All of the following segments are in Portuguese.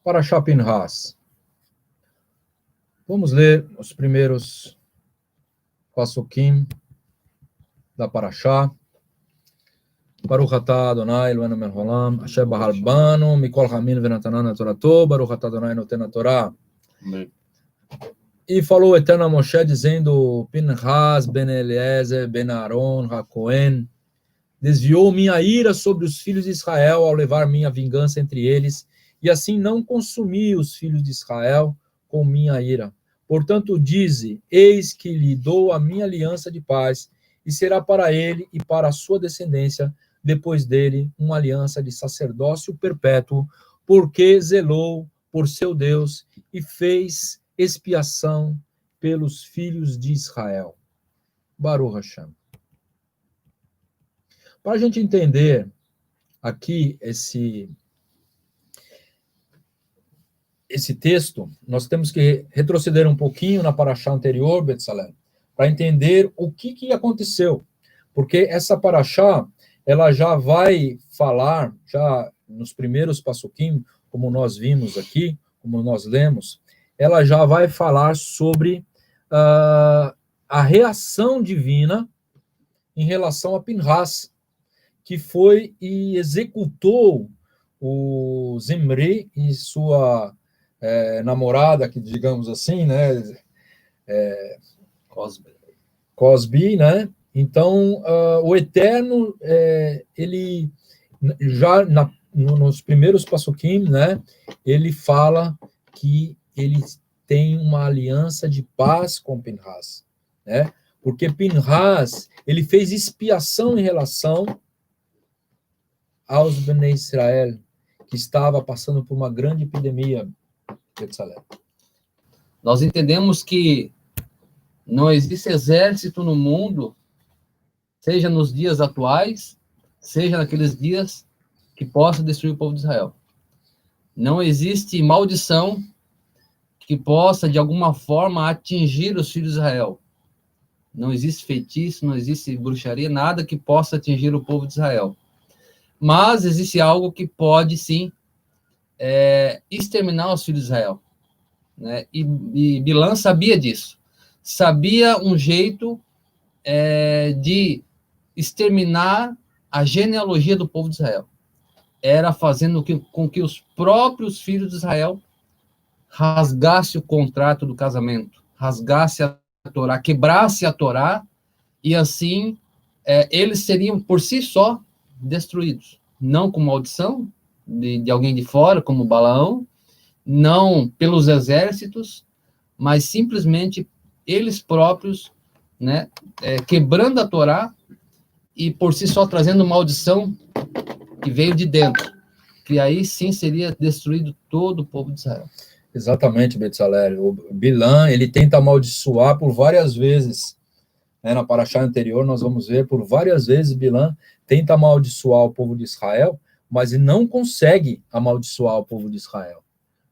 Parashá Pinhas. Vamos ler os primeiros pasukim da Parashá. Baruch atah Adonai Eloheinu melech haolam, asher bahar banu mikol hamin venatanan Torato, Baruch atah Adonai noten haTorá. E falou o Eterno a Moshe, dizendo: Pinhas ben Eliezer ben Aaron HaKohen desviou minha ira sobre os filhos de Israel ao levar minha vingança entre eles, e assim não consumi os filhos de Israel com minha ira. Portanto, dize: eis que lhe dou a minha aliança de paz, e será para ele e para a sua descendência, depois dele, uma aliança de sacerdócio perpétuo, porque zelou por seu Deus e fez expiação pelos filhos de Israel. Baruch Hashem. Para a gente entender aqui esse texto, nós temos que retroceder um pouquinho na Parashá anterior, Betzalel, para entender o que aconteceu. Porque essa Parashá, ela já vai falar, já nos primeiros pasukim, como nós vimos aqui, como nós lemos, ela já vai falar sobre a reação divina em relação a Pinhas, que foi e executou o Zimri e sua namorada, que digamos assim, né, Cosbi, né? Então, o Eterno, ele já nos primeiros pasukim, né, ele fala que ele tem uma aliança de paz com Pinhas, né? Porque Pinhas, ele fez expiação em relação aos Bnei Israel, que estava passando por uma grande epidemia. Nós entendemos que não existe exército no mundo, seja nos dias atuais, seja naqueles dias, que possa destruir o povo de Israel. Não existe maldição que possa, de alguma forma, atingir os filhos de Israel. Não existe feitiço, não existe bruxaria, nada que possa atingir o povo de Israel. Mas existe algo que pode, sim, exterminar os filhos de Israel. Né? E Bilã sabia disso. Sabia um jeito de exterminar a genealogia do povo de Israel. Era fazendo com que os próprios filhos de Israel rasgassem o contrato do casamento, rasgasse a Torá, quebrasse a Torá, e assim eles seriam, por si só, destruídos. Não com maldição de alguém de fora, como Balaão, não pelos exércitos, mas simplesmente eles próprios, né, quebrando a Torá e por si só trazendo maldição que veio de dentro, que aí sim seria destruído todo o povo de Israel. Exatamente, Betzalel. O Bilã, ele tenta amaldiçoar por várias vezes. Na Parashá anterior, nós vamos ver, por várias vezes, Bilã tenta amaldiçoar o povo de Israel, mas ele não consegue amaldiçoar o povo de Israel.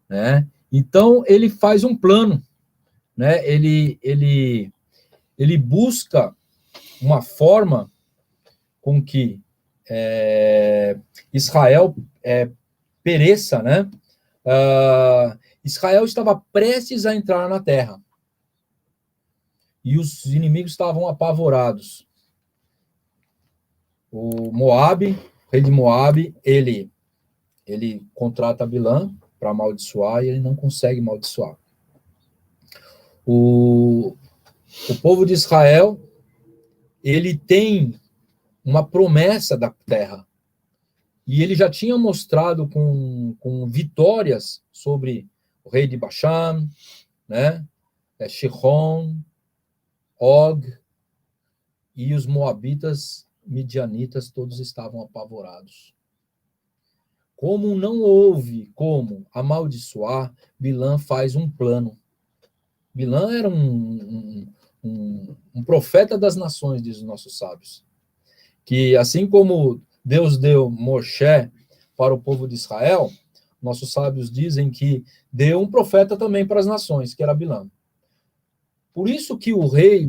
Né? Então, ele faz um plano. Né? Ele busca uma forma com que Israel pereça, né? Israel estava prestes a entrar na terra. E os inimigos estavam apavorados. O Moabe, rei de Moabe, ele contrata Bilã para amaldiçoar e ele não consegue amaldiçoar. O povo de Israel, ele tem uma promessa da terra. E ele já tinha mostrado com vitórias sobre o rei de Bashan, né? Shihon, Og, e os moabitas, midianitas, todos estavam apavorados. Como não houve como amaldiçoar, Bilã faz um plano. Bilã era um profeta das nações, diz os nossos sábios. Que assim como Deus deu Moshe para o povo de Israel, nossos sábios dizem que deu um profeta também para as nações, que era Bilã. Por isso que o rei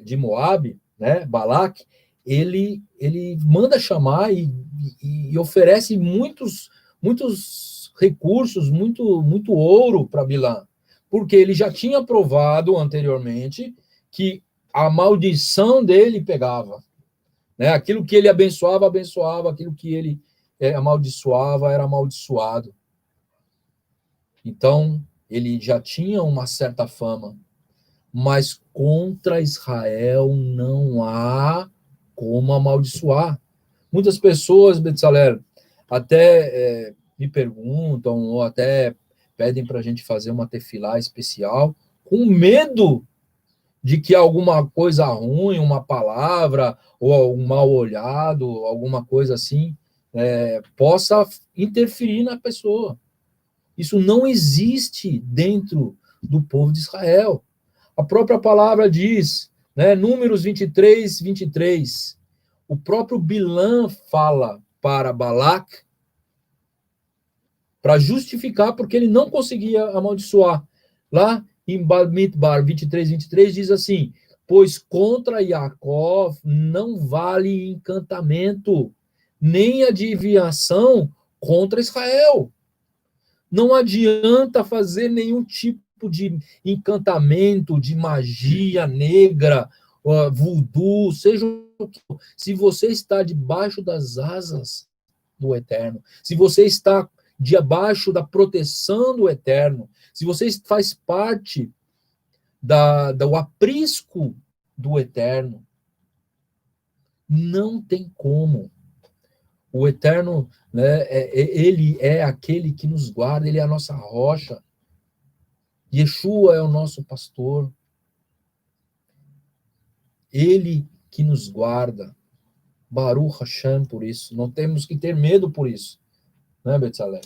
de Moabe, né, Balaque, ele manda chamar e oferece muitos recursos, muito ouro para Bilã, porque ele já tinha provado anteriormente que a maldição dele pegava, né? Aquilo que ele abençoava, abençoava, aquilo que ele amaldiçoava, era amaldiçoado. Então, ele já tinha uma certa fama, mas contra Israel não há como amaldiçoar. Muitas pessoas, Betsalel, até me perguntam, ou até pedem para a gente fazer uma tefilá especial, com medo de que alguma coisa ruim, uma palavra, ou um mal olhado, alguma coisa assim, possa interferir na pessoa. Isso não existe dentro do povo de Israel. A própria palavra diz, né, Números 23, 23, o próprio Bilã fala para Balac para justificar porque ele não conseguia amaldiçoar. Lá em Bamidbar 23, 23 diz assim, pois contra Jacó não vale encantamento, nem adivinhação contra Israel. Não adianta fazer nenhum tipo de encantamento, de magia negra, voodoo, seja o que for. Se você está debaixo das asas do Eterno, se você está debaixo da proteção do Eterno, se você faz parte do aprisco do Eterno, não tem como. O Eterno, né, ele é aquele que nos guarda, ele é a nossa rocha. Yeshua é o nosso pastor. Ele que nos guarda. Baruch Hashem por isso. Não temos que ter medo por isso. Né, Betzalel?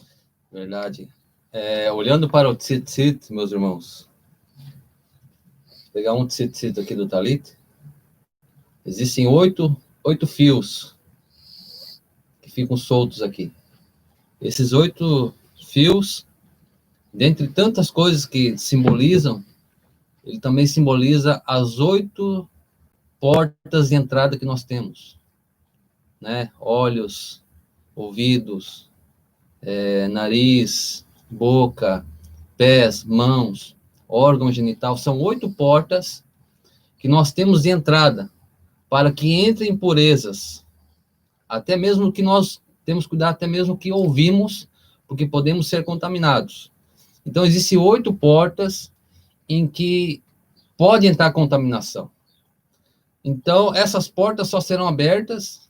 Verdade. Olhando para o tzitzit, meus irmãos, vou pegar um tzitzit aqui do Talit. Existem 8 fios que ficam soltos aqui. Esses 8 fios, dentre tantas coisas que simbolizam, ele também simboliza as 8 portas de entrada que nós temos, né? Olhos, ouvidos, nariz, boca, pés, mãos, órgão genital. São 8 portas que nós temos de entrada para que entrem impurezas. Até mesmo que nós temos que cuidar, até mesmo que ouvimos, porque podemos ser contaminados. Então, existem 8 portas em que pode entrar contaminação. Então, essas portas só serão abertas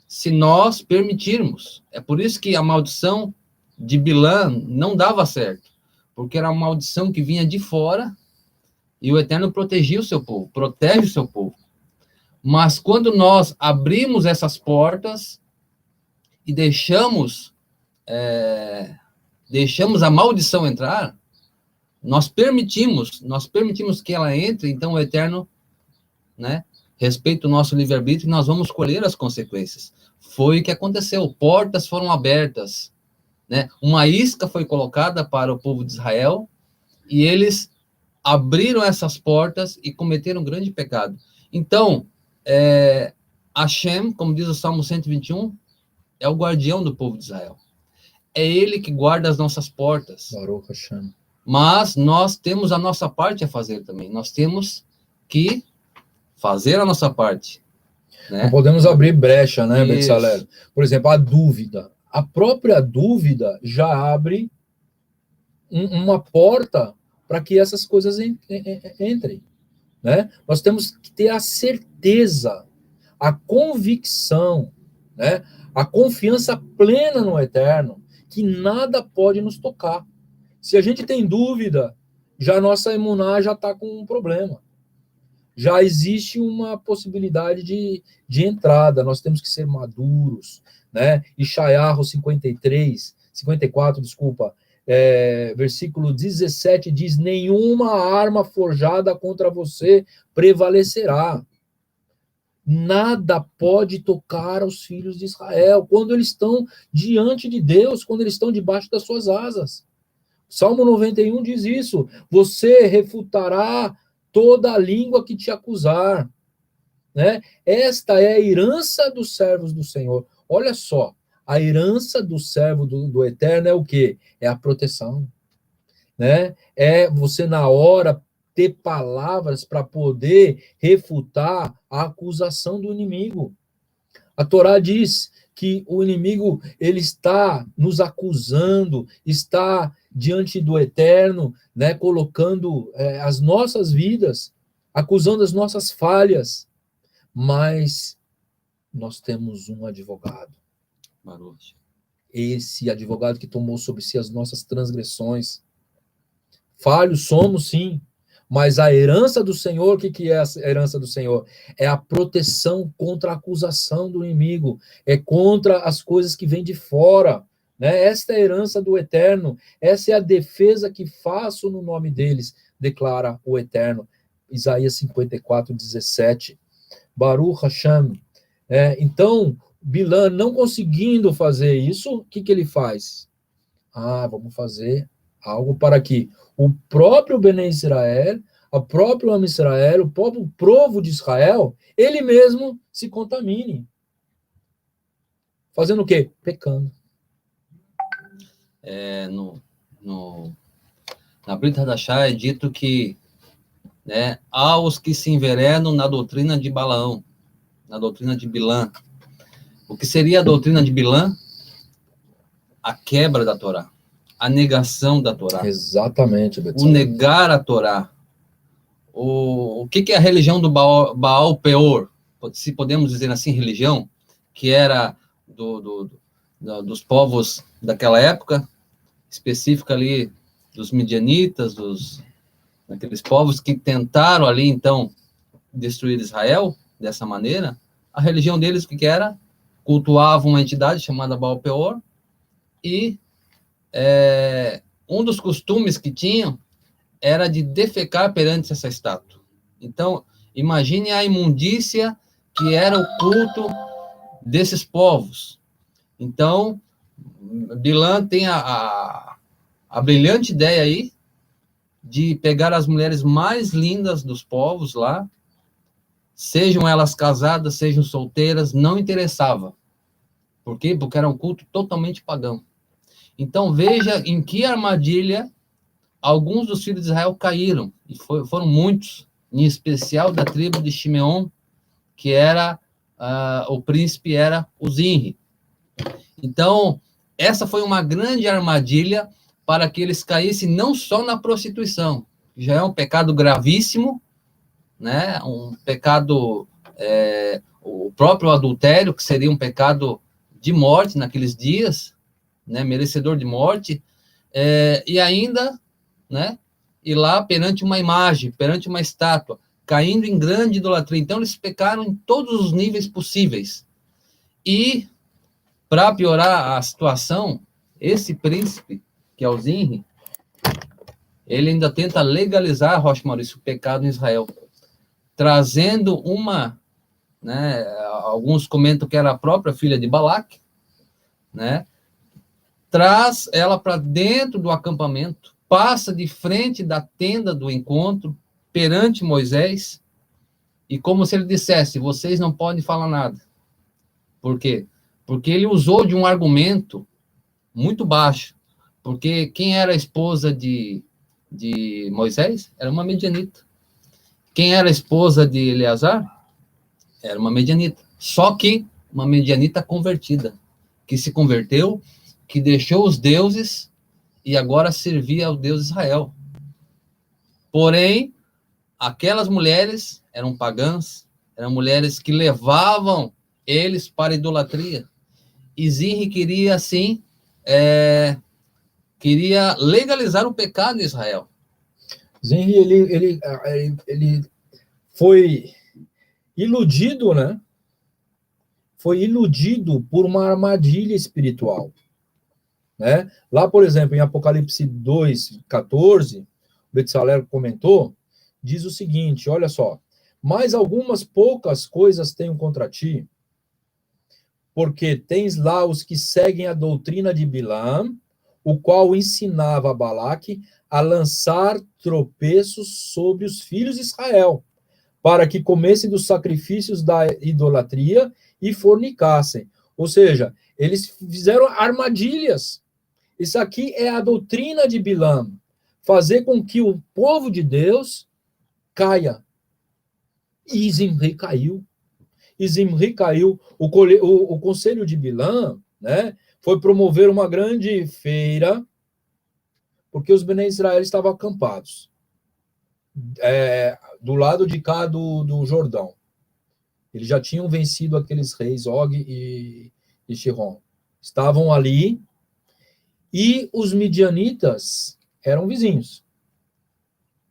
se nós permitirmos. É por isso que a maldição de Bilã não dava certo, porque era uma maldição que vinha de fora e o Eterno protegia o seu povo, protege o seu povo. Mas quando nós abrimos essas portas e deixamos a maldição entrar, nós permitimos que ela entre, então o Eterno, né, respeita o nosso livre-arbítrio e nós vamos colher as consequências. Foi o que aconteceu, portas foram abertas, né? Uma isca foi colocada para o povo de Israel e eles abriram essas portas e cometeram um grande pecado. Então, Hashem, como diz o Salmo 121, é o guardião do povo de Israel. É ele que guarda as nossas portas. Baruch Hashem. Mas nós temos a nossa parte a fazer também. Nós temos que fazer a nossa parte. Né? Não podemos abrir brecha, né, Betsalel? Por exemplo, a dúvida. A própria dúvida já abre uma porta para que essas coisas entrem. Né? Nós temos que ter a certeza, a convicção, né? A confiança plena no Eterno, que nada pode nos tocar. Se a gente tem dúvida, já a nossa emuná já está com um problema. Já existe uma possibilidade de entrada, nós temos que ser maduros, né? Ishayahu 54, versículo 17 diz, nenhuma arma forjada contra você prevalecerá. Nada pode tocar aos filhos de Israel, quando eles estão diante de Deus, quando eles estão debaixo das suas asas. Salmo 91 diz isso, você refutará toda a língua que te acusar, né? Esta é a herança dos servos do Senhor. Olha só, A herança do servo do Eterno é o quê? É a proteção, né? É você, na hora, ter palavras para poder refutar a acusação do inimigo. A Torá diz que o inimigo, ele está nos acusando, está diante do Eterno, né, colocando as nossas vidas, acusando as nossas falhas, mas nós temos um advogado. Baruch. Esse advogado que tomou sobre si as nossas transgressões. Falhos somos, sim, mas a herança do Senhor, o que é a herança do Senhor? É a proteção contra a acusação do inimigo, é contra as coisas que vêm de fora, né? Esta é a herança do Eterno, essa é a defesa que faço no nome deles, declara o Eterno. Isaías 54, 17. Baruch Hashem. Então, Bilã, não conseguindo fazer isso, o que ele faz? Vamos fazer algo para que o próprio Bnei Israel, o próprio Am Israel, o próprio povo de Israel, ele mesmo se contamine. Fazendo o quê? Pecando. Na Brit Hadashah é dito que, né, há os que se enveredam na doutrina de Balaão, na doutrina de Bilã. O que seria a doutrina de Bilã? A quebra da Torá, a negação da Torá. Exatamente, o negar a Torá. O que é a religião do Baal Peor? Se podemos dizer assim, religião, que era dos povos daquela época, específica ali dos midianitas, daqueles povos que tentaram ali, então, destruir Israel dessa maneira. A religião deles, o que era? Cultuavam uma entidade chamada Baal Peor, e um dos costumes que tinham era de defecar perante essa estátua. Então, imagine a imundícia que era o culto desses povos. Então, Bilã tem a brilhante ideia aí de pegar as mulheres mais lindas dos povos lá, sejam elas casadas, sejam solteiras, não interessava. Por quê? Porque era um culto totalmente pagão. Então, veja em que armadilha alguns dos filhos de Israel caíram, e foram muitos, em especial da tribo de Shimeon, que era, o príncipe era o Zinri. Então, essa foi uma grande armadilha para que eles caíssem não só na prostituição, que já é um pecado gravíssimo, né? Um pecado, o próprio adultério, que seria um pecado de morte naqueles dias, né? Merecedor de morte, e ainda, né? E lá perante uma imagem, perante uma estátua, caindo em grande idolatria. Então, eles pecaram em todos os níveis possíveis. E, para piorar a situação, esse príncipe, que é o Zinri, ele ainda tenta legalizar, Rocha Maurício, o pecado em Israel, trazendo uma, né, alguns comentam que era a própria filha de Balaque, né, traz ela para dentro do acampamento, passa de frente da tenda do encontro, perante Moisés, e como se ele dissesse, vocês não podem falar nada. Por quê? Porque ele usou de um argumento muito baixo, porque quem era a esposa de Moisés era uma medianita. Quem era a esposa de Eleazar era uma medianita. Só que uma medianita convertida, que se converteu, que deixou os deuses e agora servia ao Deus Israel. Porém, aquelas mulheres eram pagãs, eram mulheres que levavam eles para a idolatria. E Zinri queria, assim, queria legalizar o pecado em Israel. Zinri, ele foi iludido, né? Foi iludido por uma armadilha espiritual, né? Lá, por exemplo, em Apocalipse 2:14, o Betsalel comentou, diz o seguinte, olha só, mas algumas poucas coisas tenho contra ti, porque tens lá os que seguem a doutrina de Bilam, o qual ensinava a Balaque a lançar tropeços sobre os filhos de Israel, para que comessem dos sacrifícios da idolatria e fornicassem. Ou seja, Eles fizeram armadilhas. Isso aqui é a doutrina de Bilam. Fazer com que o povo de Deus caia. E Zimri caiu. E Zimri caiu. O conselho de Bilam, né, foi promover uma grande feira, porque os Bnei Israel estavam acampados do lado de cá do Jordão. Eles já tinham vencido aqueles reis, Og e Sihon. Estavam ali, e os midianitas eram vizinhos.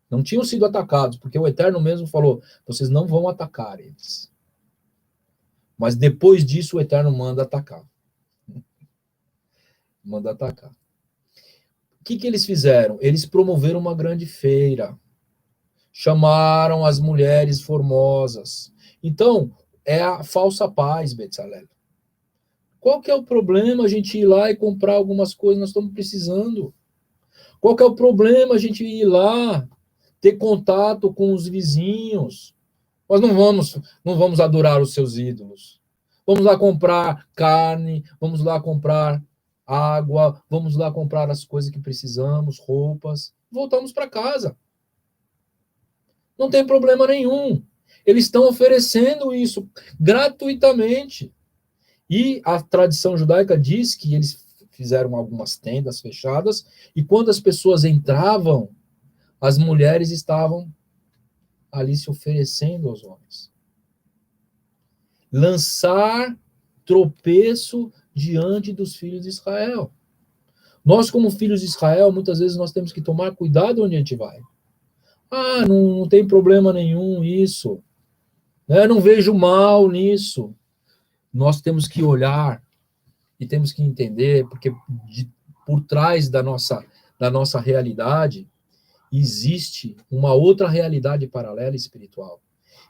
Não tinham sido atacados, porque o Eterno mesmo falou, vocês não vão atacar eles. Mas depois disso o Eterno manda atacar. Manda atacar. O que eles fizeram? Eles promoveram uma grande feira. Chamaram as mulheres formosas. Então, é a falsa paz, Betzalel. Qual que é o problema a gente ir lá e comprar algumas coisas que nós estamos precisando? Qual que é o problema a gente ir lá, ter contato com os vizinhos? Nós não vamos adorar os seus ídolos. Vamos lá comprar carne, vamos lá comprar água, vamos lá comprar as coisas que precisamos, roupas. Voltamos para casa. Não tem problema nenhum. Eles estão oferecendo isso gratuitamente. E a tradição judaica diz que eles fizeram algumas tendas fechadas, e quando as pessoas entravam, as mulheres estavam ali se oferecendo aos homens. Lançar tropeço diante dos filhos de Israel. Nós, como filhos de Israel, muitas vezes nós temos que tomar cuidado onde a gente vai. Ah, não tem problema nenhum isso. Não vejo mal nisso. Nós temos que olhar e temos que entender, porque por trás da nossa realidade existe uma outra realidade paralela espiritual.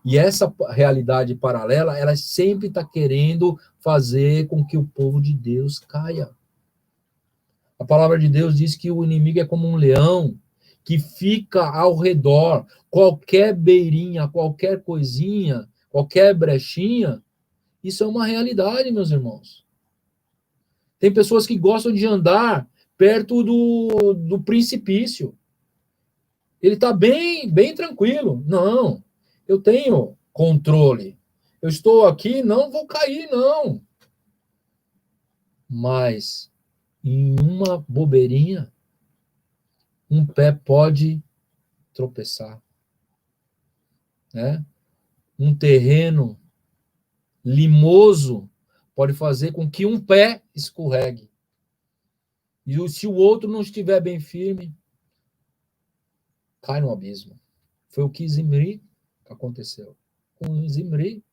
E essa realidade paralela, ela sempre está querendo fazer com que o povo de Deus caia. A palavra de Deus diz que o inimigo é como um leão que fica ao redor. Qualquer beirinha, qualquer coisinha, qualquer brechinha, isso é uma realidade, meus irmãos. Tem pessoas que gostam de andar perto do precipício. Ele está bem tranquilo. Não, eu tenho controle. Eu estou aqui, não vou cair, não. Mas, em uma bobeirinha, um pé pode tropeçar. Né? Um terreno limoso pode fazer com que um pé escorregue. E se o outro não estiver bem firme, cai no abismo. Foi o que Zimri aconteceu. Com Zimri.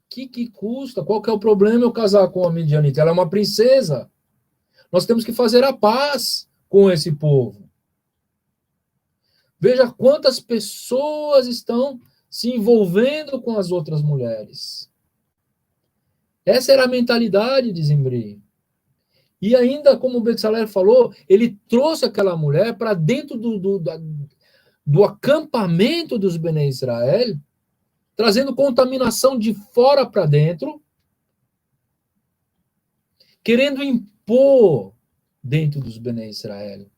Que custa? Qual que é o problema eu casar com a midianita? Ela é uma princesa. Nós temos que fazer a paz com esse povo. Veja quantas pessoas estão se envolvendo com as outras mulheres. Essa era a mentalidade de Zimri. E ainda, como o Betzalel falou, ele trouxe aquela mulher para dentro do acampamento dos Bnei Israel, trazendo contaminação de fora para dentro, querendo impor dentro dos Bnei Israel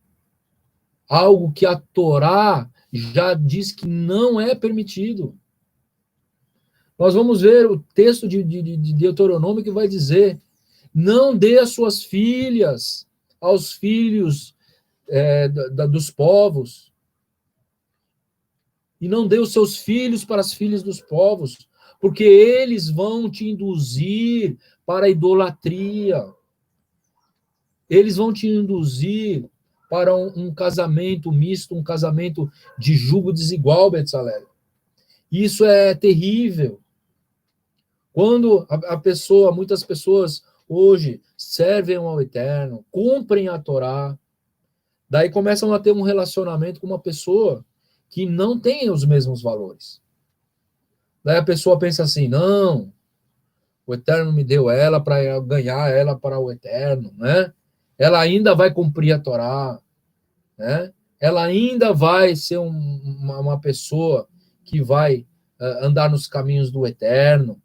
algo que a Torá já diz que não é permitido. Nós vamos ver o texto de Deuteronômio que vai dizer: não dê as suas filhas aos filhos dos povos, e não dê os seus filhos para as filhas dos povos, porque eles vão te induzir para a idolatria. Eles vão te induzir para um casamento misto, um casamento de jugo desigual, Betzalel. Isso é terrível. Quando muitas pessoas hoje servem ao Eterno, cumprem a Torá, daí começam a ter um relacionamento com uma pessoa que não tem os mesmos valores. Daí a pessoa pensa assim: não, o Eterno me deu ela para ganhar ela para o Eterno, né? Ela ainda vai cumprir a Torá, né? Ela ainda vai ser uma pessoa que vai andar nos caminhos do Eterno.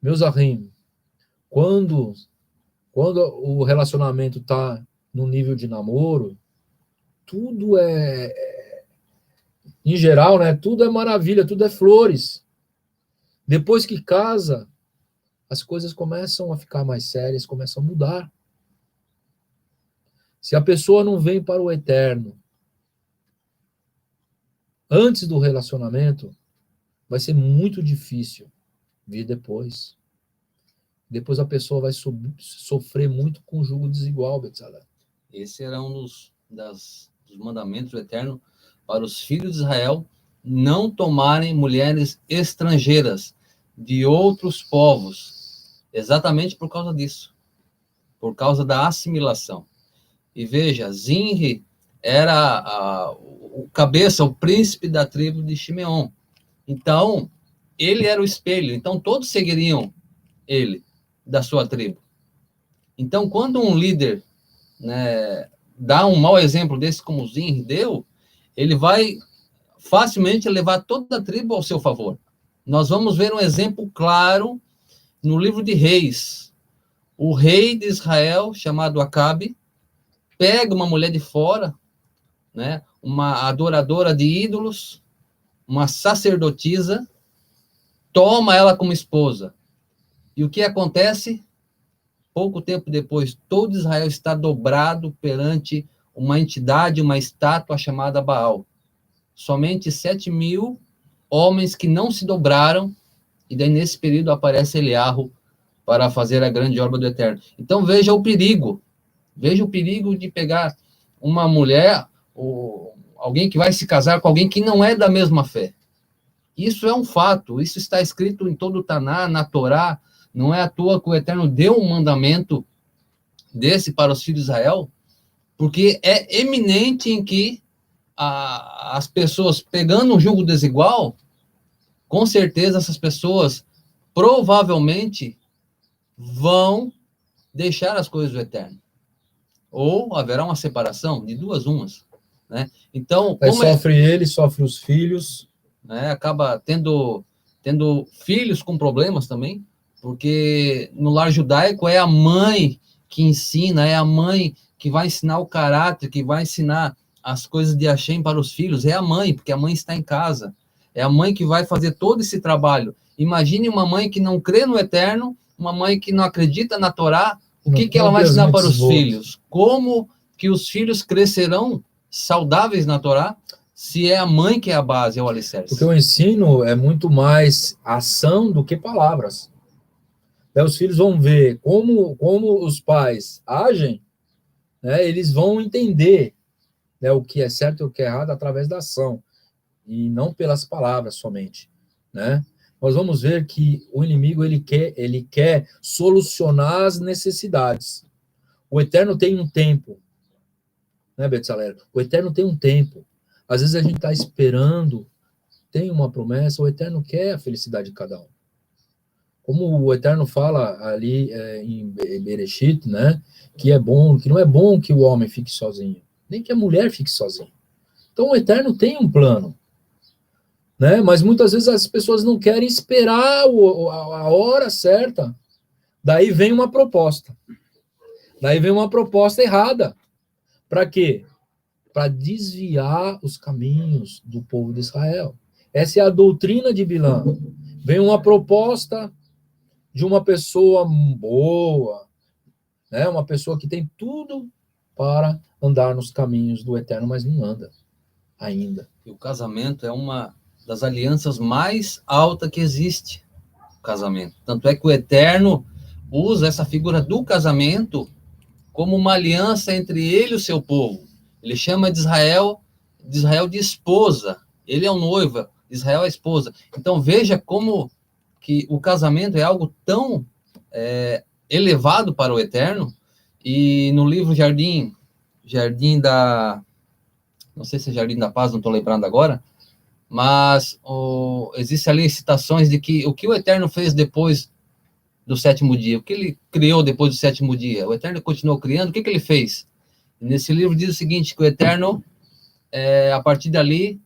Meus ahim, Quando o relacionamento está no nível de namoro, tudo em geral, né? Tudo é maravilha, tudo é flores. Depois que casa, as coisas começam a ficar mais sérias, começam a mudar. Se a pessoa não vem para o eterno antes do relacionamento, vai ser muito difícil vir depois. Depois a pessoa vai sofrer muito com o jugo desigual, Betzalel. Esse era um dos mandamentos do Eterno para os filhos de Israel não tomarem mulheres estrangeiras de outros povos, exatamente por causa disso, por causa da assimilação. E veja, Zinri era o cabeça, o príncipe da tribo de Shimeon. Então, ele era o espelho, então todos seguiriam ele, da sua tribo. Então, quando um líder, né, dá um mau exemplo desse como Zinri deu, ele vai facilmente levar toda a tribo ao seu favor. Nós vamos ver um exemplo claro no livro de Reis. O rei de Israel, chamado Acabe, pega uma mulher de fora, né, uma adoradora de ídolos, uma sacerdotisa, toma ela como esposa. E o que acontece? Pouco tempo depois, todo Israel está dobrado perante uma entidade, uma estátua chamada Baal. Somente 7.000 homens que não se dobraram, e daí nesse período aparece Eliarro para fazer a grande obra do Eterno. Então veja o perigo de pegar uma mulher, ou alguém que vai se casar com alguém que não é da mesma fé. Isso é um fato, isso está escrito em todo o Taná, na Torá. Não é à toa que o Eterno deu um mandamento desse para os filhos de Israel, porque é eminente em que as pessoas pegando um jugo desigual, com certeza essas pessoas provavelmente vão deixar as coisas do Eterno. Ou haverá uma separação de duas umas, né? Então, sofre ele, sofre os filhos, né, acaba tendo filhos com problemas também, porque no lar judaico é a mãe que ensina, é a mãe que vai ensinar o caráter, que vai ensinar as coisas de Hashem para os filhos, é a mãe, porque a mãe está em casa, é a mãe que vai fazer todo esse trabalho. Imagine uma mãe que não crê no Eterno, uma mãe que não acredita na Torá, o que ela vai ensinar para os filhos? Como que os filhos crescerão saudáveis na Torá, se é a mãe que é a base, é o alicerce? Porque o ensino é muito mais ação do que palavras. Daí os filhos vão ver como os pais agem, né, eles vão entender, né, o que é certo e o que é errado através da ação, e não pelas palavras somente, né? Nós vamos ver que o inimigo ele quer solucionar as necessidades. O Eterno tem um tempo, né, Betzalel? O Eterno tem um tempo. Às vezes a gente está esperando, tem uma promessa, o Eterno quer a felicidade de cada um. Como o Eterno fala ali em Bereshit, né, que não é bom que o homem fique sozinho, nem que a mulher fique sozinha. Então o Eterno tem um plano, né? Mas muitas vezes as pessoas não querem esperar a hora certa. Daí vem uma proposta. Daí vem uma proposta errada. Para quê? Para desviar os caminhos do povo de Israel. Essa é a doutrina de Bilã. Vem uma proposta de uma pessoa boa, né? Uma pessoa que tem tudo para andar nos caminhos do Eterno, mas não anda ainda. E o casamento é uma das alianças mais altas que existe, o casamento. Tanto é que o Eterno usa essa figura do casamento como uma aliança entre ele e o seu povo. Ele chama de Israel de esposa. Ele é o noivo, Israel é a esposa. Então veja como que o casamento é algo tão elevado para o Eterno. E no livro Jardim da... não sei se é Jardim da Paz, não estou lembrando agora, mas existe ali citações de que o que o Eterno fez depois do sétimo dia, o que ele criou depois do sétimo dia, o Eterno continuou criando, o que ele fez? Nesse livro diz o seguinte, que o Eterno, a partir dali,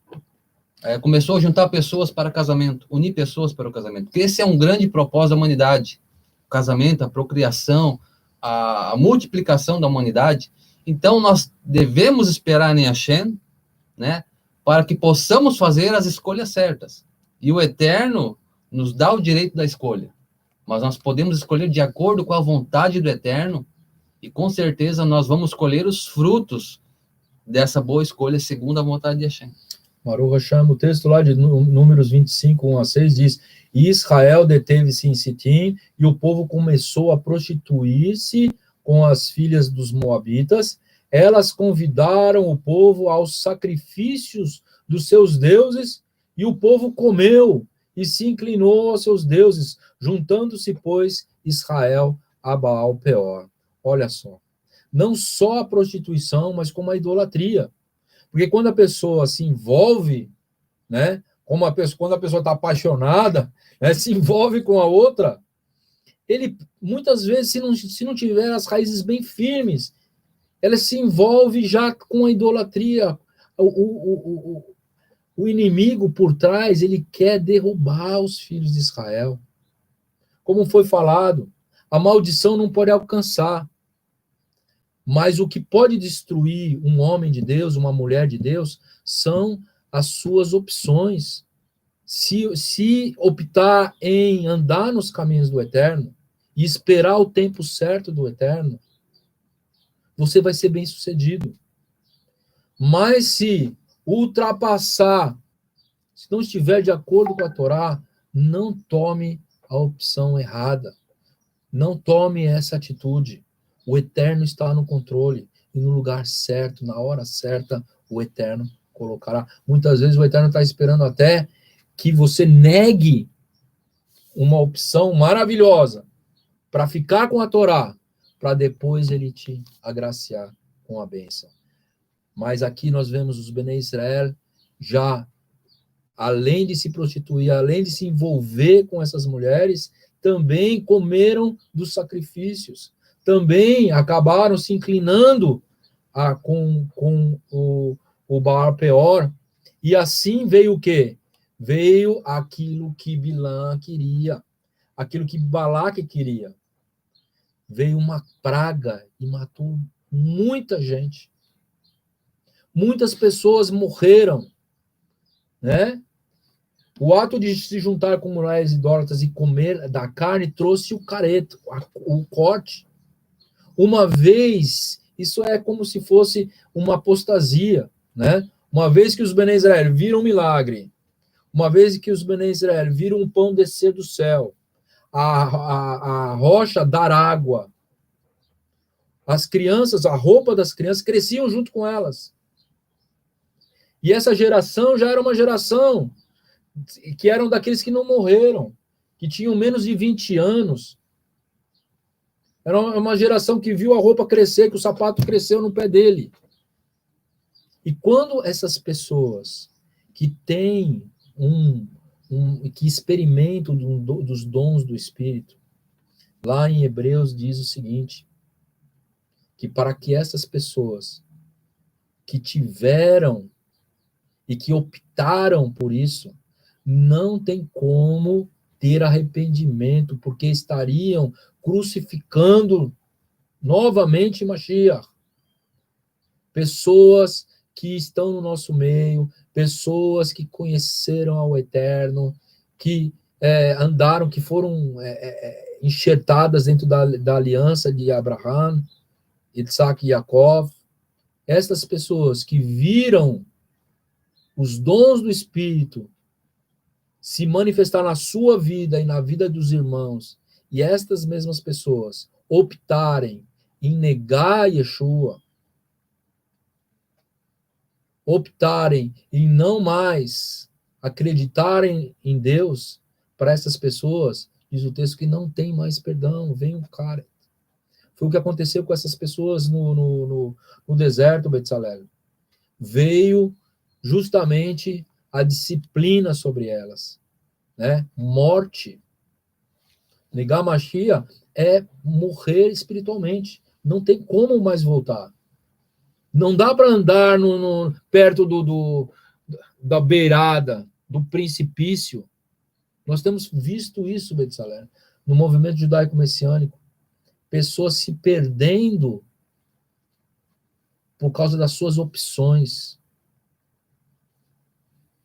começou a juntar pessoas para casamento, unir pessoas para o casamento, porque esse é um grande propósito da humanidade, o casamento, a procriação, a multiplicação da humanidade. Então, nós devemos esperar em Hashem, né, para que possamos fazer as escolhas certas. E o Eterno nos dá o direito da escolha. Mas nós podemos escolher de acordo com a vontade do Eterno, e com certeza nós vamos colher os frutos dessa boa escolha segundo a vontade de Hashem. Baruch Hashem, o texto lá de Números 25, 1 a 6 diz: e Israel deteve-se em Sitim, e o povo começou a prostituir-se com as filhas dos moabitas. Elas convidaram o povo aos sacrifícios dos seus deuses, e o povo comeu e se inclinou aos seus deuses, juntando-se, pois, Israel a Baal Peor. Olha só, não só a prostituição, mas como a idolatria. Porque quando a pessoa se envolve, né, quando a pessoa está apaixonada, né, se envolve com a outra, ele, muitas vezes, se não tiver as raízes bem firmes, ela se envolve já com a idolatria. O inimigo por trás, ele quer derrubar os filhos de Israel. Como foi falado, a maldição não pode alcançar. Mas o que pode destruir um homem de Deus, uma mulher de Deus, são as suas opções. Se optar em andar nos caminhos do Eterno e esperar o tempo certo do Eterno, você vai ser bem-sucedido. Mas se ultrapassar, se não estiver de acordo com a Torá, não tome a opção errada. Não tome essa atitude. O Eterno está no controle, e no lugar certo, na hora certa, o Eterno colocará. Muitas vezes o Eterno está esperando até que você negue uma opção maravilhosa para ficar com a Torá, para depois ele te agraciar com a bênção. Mas aqui nós vemos os Bnei Israel já, além de se prostituir, além de se envolver com essas mulheres, também comeram dos sacrifícios. Também acabaram se inclinando com o Baal Peor. E assim veio o quê? Veio aquilo que Bilã queria, aquilo que Balaque queria. Veio uma praga e matou muita gente. Muitas pessoas morreram, né? O ato de se juntar com mulheres idólatras e comer da carne trouxe o careto, o corte. Uma vez, isso é como se fosse uma apostasia, né? Uma vez que os Bnei Israel viram um milagre, uma vez que os Bnei Israel viram um pão descer do céu, a rocha dar água, as crianças, a roupa das crianças cresciam junto com elas. E essa geração já era uma geração que eram daqueles que não morreram, que tinham menos de 20 anos. Era uma geração que viu a roupa crescer, que o sapato cresceu no pé dele. E quando essas pessoas que têm que experimentam dos dons do Espírito, lá em Hebreus diz o seguinte, que para que essas pessoas que tiveram e que optaram por isso, não tem como ter arrependimento, porque estariam crucificando novamente Mashiach. Pessoas que estão no nosso meio, pessoas que conheceram ao Eterno, que andaram, que foram enxertadas dentro da aliança de Abraham, Isaac e Jacó. Essas pessoas que viram os dons do Espírito se manifestar na sua vida e na vida dos irmãos, e estas mesmas pessoas optarem em negar Yeshua, optarem em não mais acreditarem em Deus, para essas pessoas, diz o texto que não tem mais perdão, vem o cara. Foi o que aconteceu com essas pessoas no deserto, Betzalel. Veio justamente a disciplina sobre elas, né? Morte. Negar Mashiach é morrer espiritualmente. Não tem como mais voltar. Não dá para andar perto da beirada, do precipício. Nós temos visto isso, Betzalel. no movimento judaico-messiânico, pessoas se perdendo por causa das suas opções.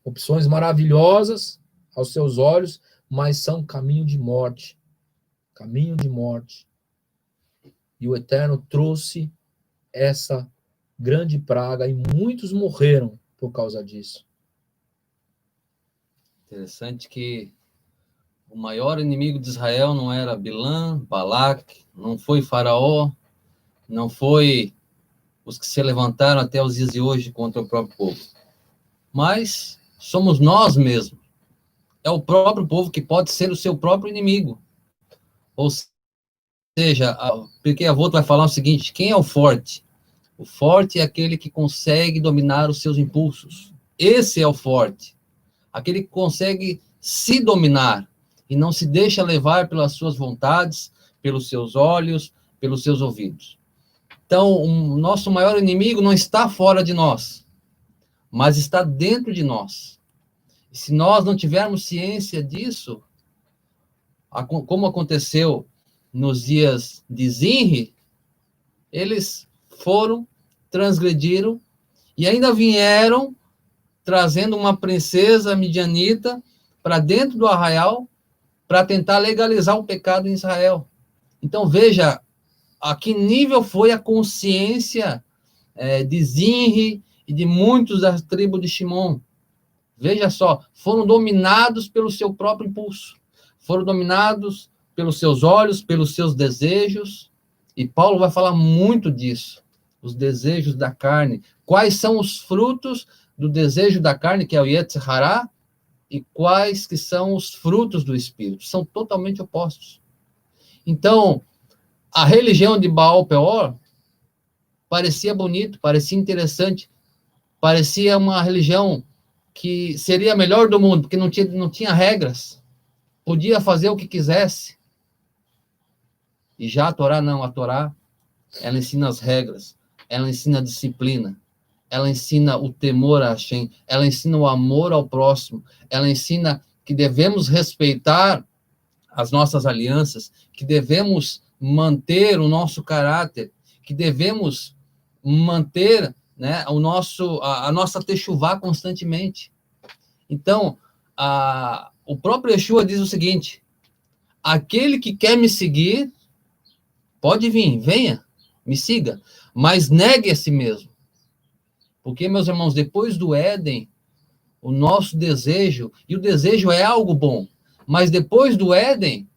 Opções maravilhosas aos seus olhos, mas são caminho de morte. Caminho de morte. E o Eterno trouxe essa grande praga e muitos morreram por causa disso. Interessante que o maior inimigo de Israel não era Bilã, Balac, não foi Faraó, não foi os que se levantaram até os dias de hoje contra o próprio povo. Mas somos nós mesmos. É o próprio povo que pode ser o seu próprio inimigo. Ou seja, porque a Voto vai falar o seguinte: quem é o forte? O forte é aquele que consegue dominar os seus impulsos. Esse é o forte. Aquele que consegue se dominar e não se deixa levar pelas suas vontades, pelos seus olhos, pelos seus ouvidos. Então, o nosso maior inimigo não está fora de nós, mas está dentro de nós. E se nós não tivermos ciência disso, como aconteceu nos dias de Zinri, eles foram, transgrediram e ainda vieram trazendo uma princesa midianita para dentro do arraial para tentar legalizar o pecado em Israel. Então, veja a que nível foi a consciência de Zinri e de muitos da tribo de Shimon. Veja só, foram dominados pelo seu próprio impulso, foram dominados pelos seus olhos, pelos seus desejos, e Paulo vai falar muito disso, os desejos da carne. Quais são os frutos do desejo da carne, que é o Yetzer Hará, e quais que são os frutos do Espírito? São totalmente opostos. Então, a religião de Baal Peor parecia bonito, parecia interessante, parecia uma religião que seria a melhor do mundo, porque não tinha regras, podia fazer o que quisesse. E já a Torá não, a Torá, ela ensina as regras, ela ensina a disciplina, ela ensina o temor a Hashem, ela ensina o amor ao próximo, ela ensina que devemos respeitar as nossas alianças, que devemos manter o nosso caráter, que devemos manter, né, a nossa techuvá constantemente. Então, o próprio Yeshua diz o seguinte: aquele que quer me seguir, pode vir, venha, me siga, mas negue a si mesmo. Porque, meus irmãos, depois do Éden, o nosso desejo, e o desejo é algo bom, mas depois do Éden,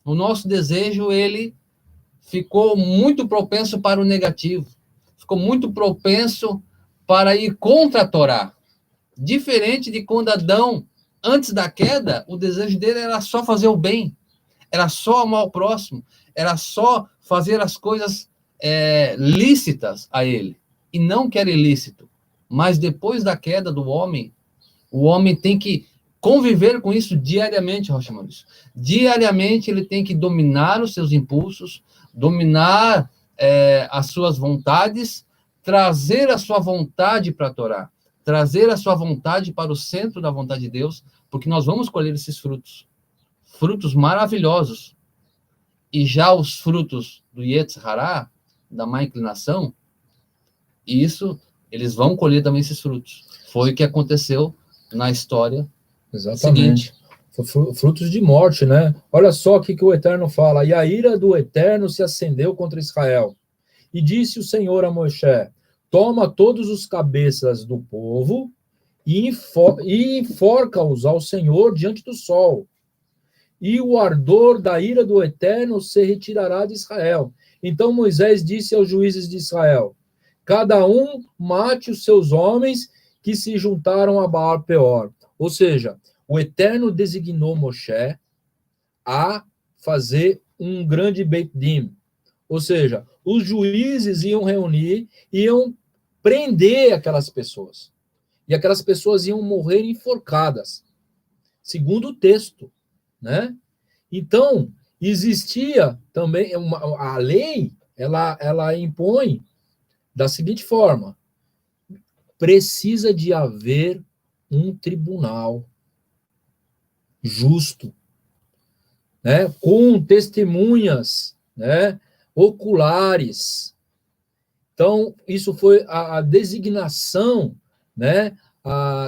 o nosso desejo, ele ficou muito propenso para o negativo, ficou muito propenso para ir contra a Torá. Diferente de quando Adão, antes da queda, o desejo dele era só fazer o bem, era só amar o próximo, era só fazer as coisas lícitas a ele, e não que era ilícito. Mas depois da queda do homem, o homem tem que conviver com isso diariamente, Rocha Maurício. Diariamente ele tem que dominar os seus impulsos, dominar as suas vontades, trazer a sua vontade para a Torá, trazer a sua vontade para o centro da vontade de Deus, porque nós vamos colher esses frutos. Frutos maravilhosos. E já os frutos do Yetzer Hará, da má inclinação, isso, eles vão colher também esses frutos. Foi o que aconteceu na história Exatamente. Seguinte. Frutos de morte, né? Olha só o que o Eterno fala. E a ira do Eterno se acendeu contra Israel. E disse o Senhor a Moisés: toma todos os cabeças do povo e enforca-os ao Senhor diante do sol. E o ardor da ira do Eterno se retirará de Israel. Então Moisés disse aos juízes de Israel: cada um mate os seus homens que se juntaram a Baal Peor. Ou seja, o Eterno designou Moshe a fazer um grande Beit Din. Ou seja, os juízes iam reunir, iam prender aquelas pessoas. E aquelas pessoas iam morrer enforcadas, segundo o texto, né? Então, existia também a lei, ela impõe da seguinte forma: precisa de haver um tribunal justo, né, com testemunhas, né, oculares. Então, isso foi a designação, né,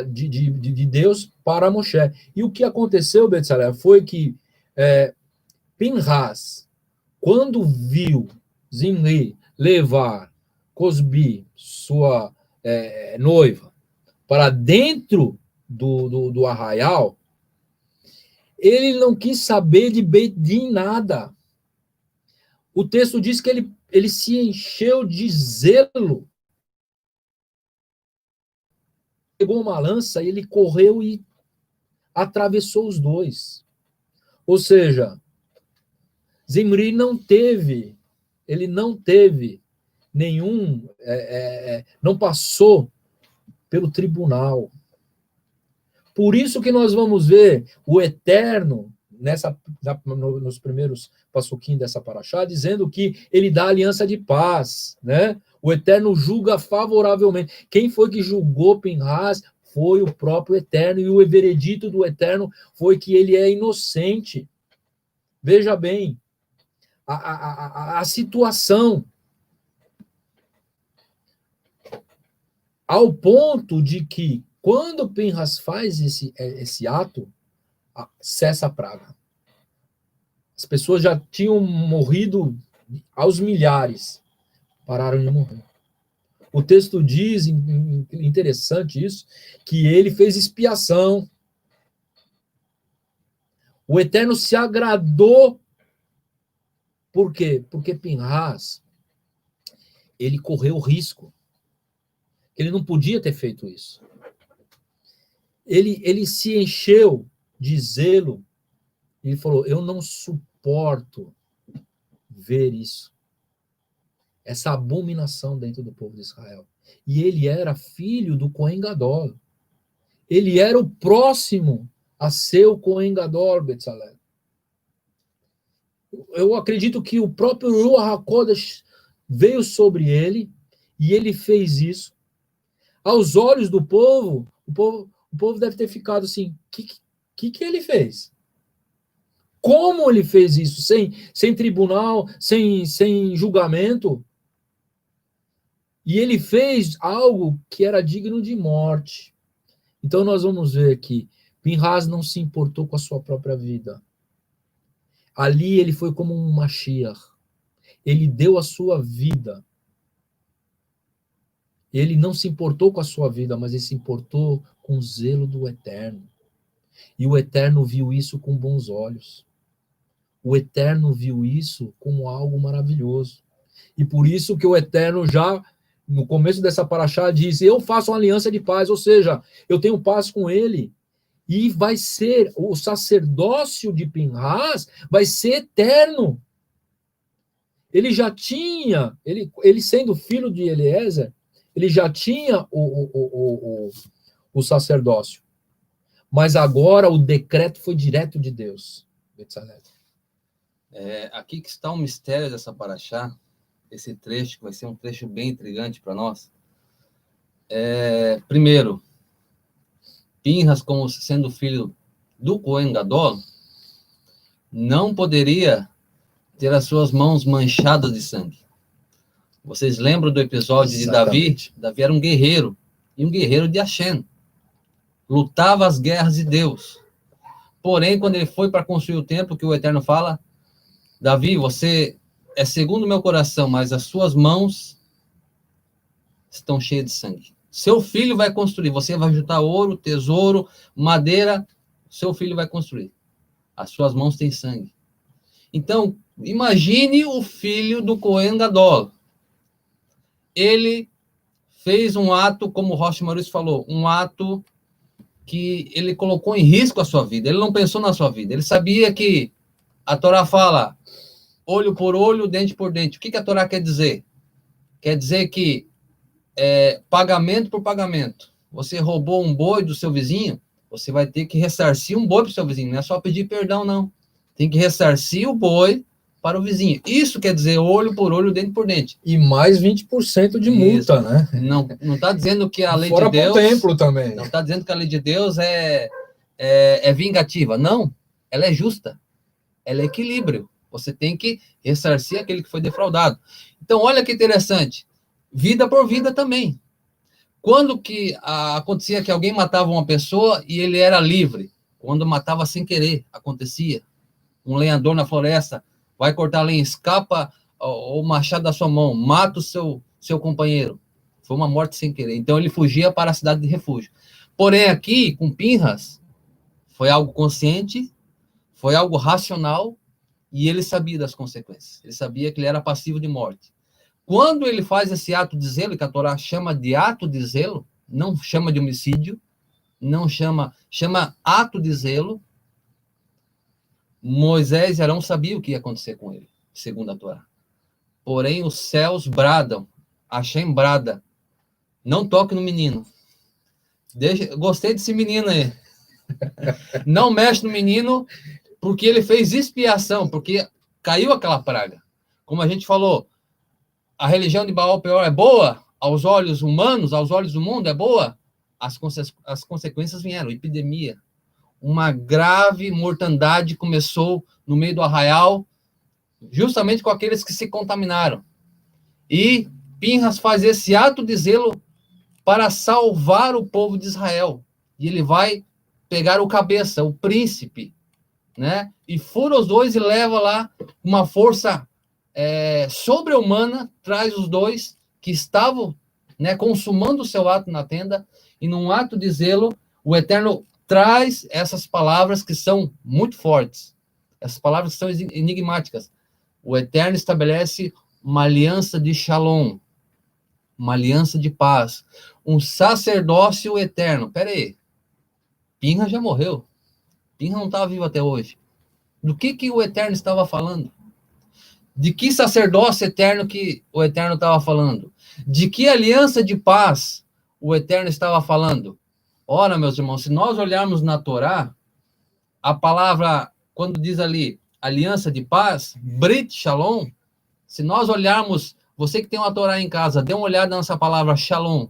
de Deus para Moshe. E o que aconteceu, Betzalel, foi que Pinhas, quando viu Zimri levar Cosbi, sua noiva, para dentro do arraial, ele não quis saber de Bedim nada. O texto diz que ele se encheu de zelo. Pegou uma lança e ele correu e atravessou os dois. Ou seja, Zimri não teve nenhum, não passou pelo tribunal. Por isso que nós vamos ver o Eterno, nos primeiros passuquim dessa paraxá, dizendo que ele dá aliança de paz, né? O Eterno julga favoravelmente. Quem foi que julgou Pinhas? Foi o próprio Eterno, e o veredito do Eterno foi que ele é inocente. Veja bem, a situação, ao ponto de que, quando Pinhas faz esse ato, cessa a praga. As pessoas já tinham morrido aos milhares, pararam de morrer. O texto diz, interessante isso, que ele fez expiação. O Eterno se agradou. Por quê? Porque Pinhas, ele correu risco. Ele não podia ter feito isso. Ele se encheu de zelo. Ele falou, eu não suporto ver isso. Essa abominação dentro do povo de Israel. E ele era filho do Cohen Gadol. Ele era o próximo a ser o Cohen Gadol, Betzalel. Eu acredito que o próprio Ruach HaKodesh veio sobre ele, e ele fez isso. Aos olhos do povo, o povo deve ter ficado assim, o que ele fez? Como ele fez isso? Sem tribunal, sem julgamento? E ele fez algo que era digno de morte. Então nós vamos ver que Pinhas não se importou com a sua própria vida. Ali ele foi como um Mashiach. Ele deu a sua vida. Ele não se importou com a sua vida, mas ele se importou com o zelo do Eterno. E o Eterno viu isso com bons olhos. O Eterno viu isso como algo maravilhoso. E por isso que o Eterno já, no começo dessa paraxá, diz, eu faço uma aliança de paz, ou seja, eu tenho paz com ele. E vai ser, o sacerdócio de Pinhas vai ser eterno. Ele já tinha, ele sendo filho de Eliezer, ele já tinha o sacerdócio. Mas agora o decreto foi direto de Deus. Aqui que está o mistério dessa paraxá, esse trecho, que vai ser um trecho bem intrigante para nós. Primeiro, Pinhas, como sendo filho do Cohen Gadol, não poderia ter as suas mãos manchadas de sangue. Vocês lembram do episódio de Davi? Davi era um guerreiro, e um guerreiro de Hashem. Lutava as guerras de Deus. Porém, quando ele foi para construir o templo, que o Eterno fala, Davi, você é segundo o meu coração, mas as suas mãos estão cheias de sangue. Seu filho vai construir, você vai juntar ouro, tesouro, madeira, seu filho vai construir. As suas mãos têm sangue. Então, imagine o filho do Cohen Gadol. Ele fez um ato, como o Rocha Maurício falou, um ato que ele colocou em risco a sua vida. Ele não pensou na sua vida. Ele sabia que a Torá fala olho por olho, dente por dente. O que a Torá quer dizer? Quer dizer que pagamento por pagamento. Você roubou um boi do seu vizinho, você vai ter que ressarcir um boi para o seu vizinho. Não é só pedir perdão, não. Tem que ressarcir o boi para o vizinho. Isso quer dizer olho por olho, dente por dente. E mais 20% de multa, né? Não está dizendo que a lei Fora de Deus... Fora pro templo também. Não está dizendo que a lei de Deus é vingativa. Não, ela é justa. ela é equilíbrio. Você tem que ressarcir aquele que foi defraudado. Então, olha que interessante. Vida por vida também. Quando que acontecia que alguém matava uma pessoa e ele era livre? Quando matava sem querer, acontecia. Um lenhador na floresta vai cortar a lenha, escapa o machado da sua mão, mata o seu companheiro. Foi uma morte sem querer. Então, ele fugia para a cidade de refúgio. Porém, aqui, com Pinhas, foi algo consciente, foi algo racional, e ele sabia das consequências. Ele sabia que ele era passivo de morte. Quando ele faz esse ato de zelo, que a Torá chama de ato de zelo, não chama de homicídio, não chama ato de zelo, Moisés e Arão sabiam o que ia acontecer com ele, segundo a Torá. Porém, os céus bradam, Hashem brada, não toque no menino. Gostei desse menino aí. Não mexe no menino, porque ele fez expiação, porque caiu aquela praga. Como a gente falou, a religião de Baal Peor é boa aos olhos humanos, aos olhos do mundo é boa. As consequências vieram, epidemia. Uma grave mortandade começou no meio do arraial, justamente com aqueles que se contaminaram. E Pinhas faz esse ato de zelo para salvar o povo de Israel. E ele vai pegar o cabeça, o príncipe, né? E fura os dois e leva lá uma força sobre-humana, traz os dois que estavam, né, consumando o seu ato na tenda, e num ato de zelo, o Eterno traz essas palavras que são muito fortes. Essas palavras são enigmáticas. O Eterno estabelece uma aliança de shalom, uma aliança de paz, um sacerdócio eterno. Pera aí, Pinhas já morreu. Pinhas não estava vivo até hoje. Do que o Eterno estava falando? De que sacerdócio eterno que o Eterno estava falando? De que aliança de paz o Eterno estava falando? Ora, meus irmãos, se nós olharmos na Torá, a palavra, quando diz ali, aliança de paz, Brit Shalom, se nós olharmos, você que tem uma Torá em casa, dê uma olhada nessa palavra Shalom,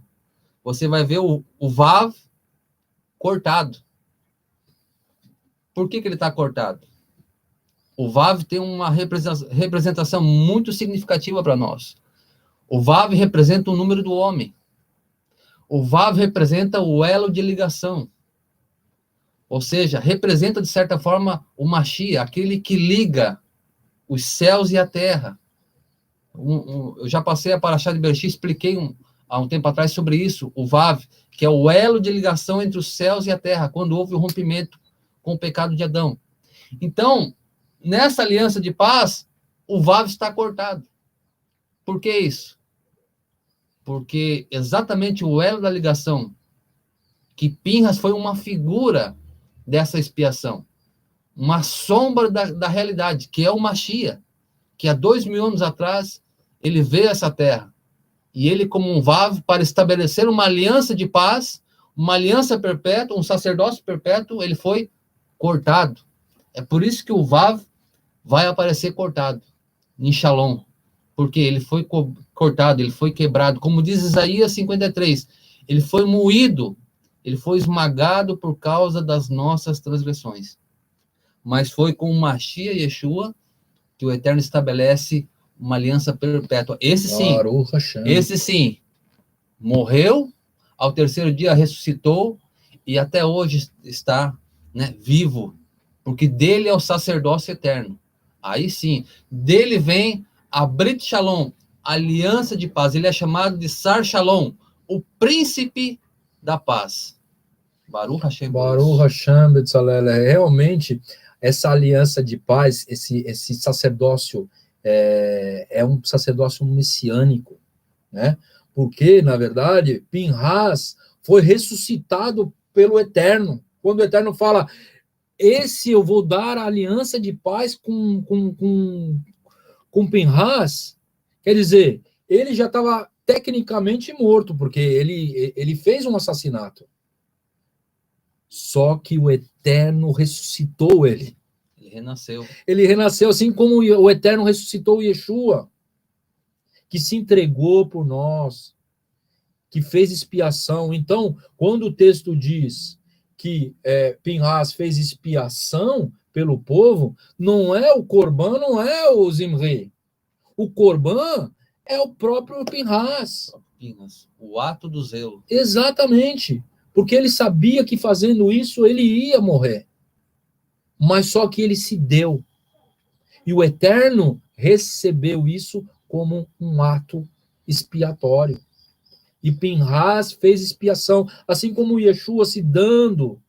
você vai ver o Vav cortado. Por que ele está cortado? O Vav tem uma representação muito significativa para nós. O Vav representa o número do homem. O Vav representa o elo de ligação. Ou seja, representa, de certa forma, o Mashiach, aquele que liga os céus e a terra. Eu já passei a Parashá de Bereshit, expliquei há um tempo atrás sobre isso, o Vav, que é o elo de ligação entre os céus e a terra, quando houve o rompimento com o pecado de Adão. Então, nessa aliança de paz, o Vav está cortado. Por que isso? Porque exatamente o elo da ligação, que Pinhas foi uma figura dessa expiação, uma sombra da realidade, que é o Mashiach, que há 2000 anos atrás, ele veio a essa terra, e ele como um Vav, para estabelecer uma aliança de paz, uma aliança perpétua, um sacerdócio perpétuo, ele foi cortado. É por isso que o Vav vai aparecer cortado, em Shalom, porque ele foi cortado, ele foi quebrado, como diz Isaías 53, ele foi moído, ele foi esmagado por causa das nossas transgressões. Mas foi com o Mashiach Yeshua que o Eterno estabelece uma aliança perpétua. Esse sim, morreu, ao terceiro dia ressuscitou, e até hoje está, né, vivo, porque dele é o sacerdócio eterno. Aí sim, dele vem a Brit Shalom, aliança de paz. Ele é chamado de Sar Shalom, o príncipe da paz. Baruch Hashem. Baruch Hashem, Betzalel. Realmente, essa aliança de paz, esse sacerdócio, é um sacerdócio messiânico, né? Porque, na verdade, Pinhas foi ressuscitado pelo Eterno. Quando o Eterno fala, esse eu vou dar a aliança de paz com Pinhas, quer dizer, ele já estava tecnicamente morto, porque ele fez um assassinato. Só que o Eterno ressuscitou ele. Ele renasceu assim como o Eterno ressuscitou Yeshua, que se entregou por nós, que fez expiação. Então, quando o texto diz que Pinhas fez expiação pelo povo, não é o Corban, não é o Zimri. O Corban é o próprio Pinhas. O ato do zelo. Exatamente. Porque ele sabia que fazendo isso ele ia morrer. Mas só que ele se deu. E o Eterno recebeu isso como um ato expiatório. E Pinhas fez expiação, assim como Yeshua se dando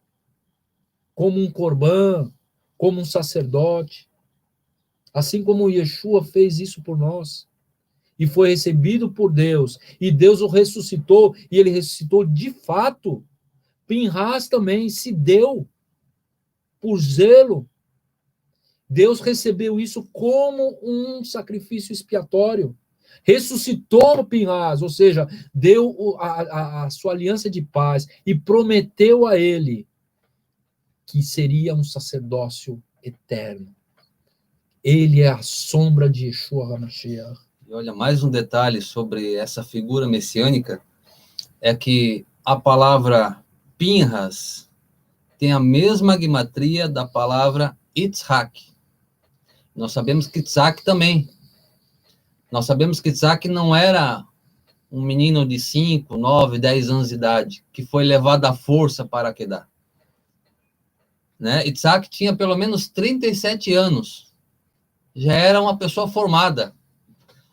como um corban, como um sacerdote. Assim como Yeshua fez isso por nós. E foi recebido por Deus. E Deus o ressuscitou. E ele ressuscitou de fato. Pinhas também se deu por zelo. Deus recebeu isso como um sacrifício expiatório. Ressuscitou Pinhas, ou seja, deu a sua aliança de paz e prometeu a ele que seria um sacerdócio eterno. Ele é a sombra de Yeshua HaMashiach. E olha, mais um detalhe sobre essa figura messiânica é que a palavra Pinhas tem a mesma gematria da palavra Yitzhak. Nós sabemos que Yitzhak também. Nós sabemos que Yitzhak não era um menino de 5, 9, 10 anos de idade, que foi levado à força para Akedah. Né? Yitzhak tinha pelo menos 37 anos. Já era uma pessoa formada.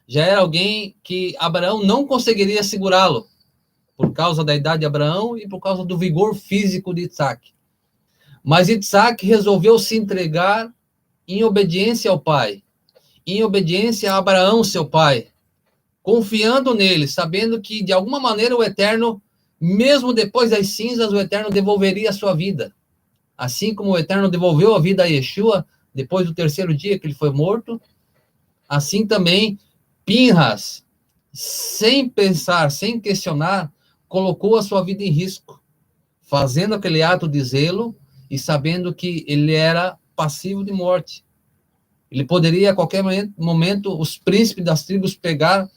Já era alguém que Abraão não conseguiria segurá-lo, por causa da idade de Abraão e por causa do vigor físico de Yitzhak. Mas Yitzhak resolveu se entregar em obediência ao pai, em obediência a Abraão, seu pai, confiando nele, sabendo que, de alguma maneira, o Eterno, mesmo depois das cinzas, o Eterno devolveria a sua vida. Assim como o Eterno devolveu a vida a Yeshua, depois do terceiro dia que ele foi morto, assim também Pinhas, sem pensar, sem questionar, colocou a sua vida em risco, fazendo aquele ato de zelo e sabendo que ele era passivo de morte. Ele poderia, a qualquer momento, os príncipes das tribos pegar